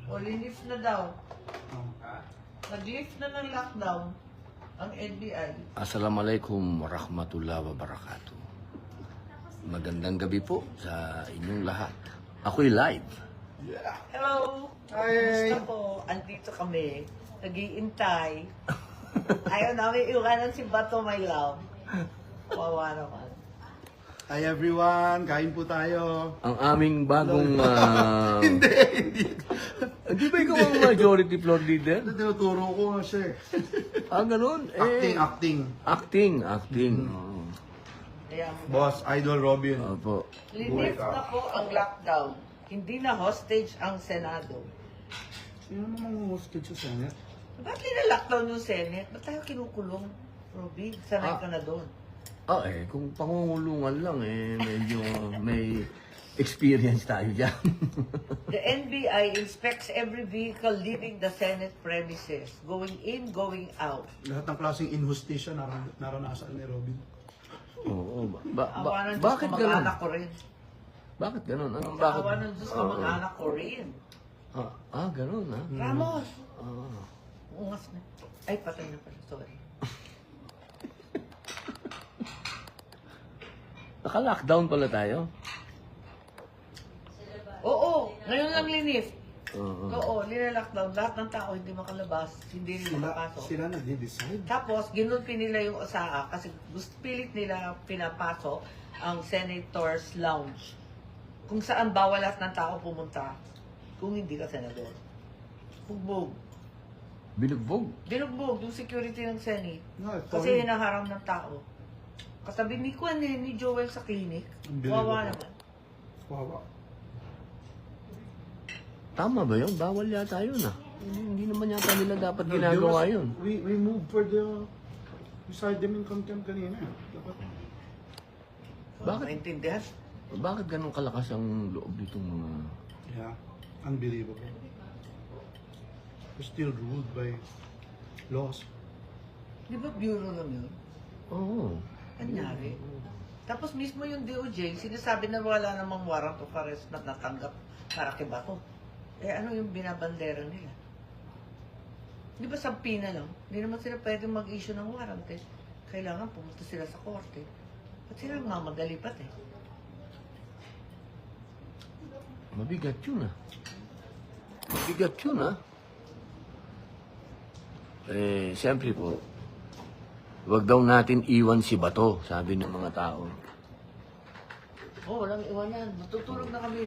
O, linif na daw. Oh. Nag-lift na ng lockdown ang NBI. Assalamualaikum warahmatullahi wabarakatuh. Magandang gabi po sa inyong lahat. Ako'y live. Hello! Hi! Gusto po, andito kami. Nag-iintay. Ayaw namin iwanan si Bato, my love. Wawa naman. Hi everyone! Kain po tayo. Ang aming bagong... Hindi. Di ba ikaw ang majority floor leader? Tinuturo ko nga siya eh. Ganun? Acting. Oo. Ayan. Boss, Idol Robin. Opo. Linis na po ang lockdown. Hindi na hostage ang Senado. Sino namang hostage sa Senate? Ba't nila-lockdown yung Senate? Ba't tayo kinukulong? Roby, sanay ka na doon. Kung pangungulungan lang medyo may experience tayo dyan. The NBI inspects every vehicle leaving the Senate premises, going in, going out. Lahat ng klaseng inhustisya naranasan ni Robin. Oo. Awa ng Diyos Bakit ko, ganun? mag-anak ko rin. Bakit ganun? Bakit? Awa ng Diyos ko, mag-anak ko rin. Ganun ha? Ramos! Ah. Ungas na. Ay, patay na pala. Sorry. Naka-lockdown pala tayo? Oo, ngayon lang linis. Oo. Oo, nila-lockdown. Lahat ng tao hindi makalabas, hindi rin makapasok. Sila nag-decide. Tapos, ginulpi nila yung OSAA kasi pilit nila pinapasok ang Senator's Lounge. Kung saan bawal lahat ng tao pumunta kung hindi ka senador. Bugbog. Binugbog? Binugbog yung security ng Senate. No, Kasi hinaharang ng tao. Kasabi ni Kwan ni Joel sa clinic. Wawa naman. Wawa. Tama ba yun? Bawal yata yun Hindi naman yata nila dapat ginagawa yun. We moved for the... We cited them in contempt kanina. Dapat... Bakit? Maintindihan? Bakit ganun kalakas ang loob nitong mga... Yeah. Unbelievable. We're still ruled by laws. Di ba bureau lang yun? Oo. Anyari. Tapos mismo yung DOJ, sinasabi na wala namang warrant of arrest na natanggap para kay Bato. Ano yung binabandera nila? Di ba sampi na lang? Hindi naman sila pwedeng mag-issue ng warrant eh. Kailangan pumunta sila sa korte. At sila mamadali pat eh. Mabigat yun Mabigat yun siyempre po, wag daw natin iwan si Bato, sabi ng mga tao. Walang iwanan. Matutulog na kami.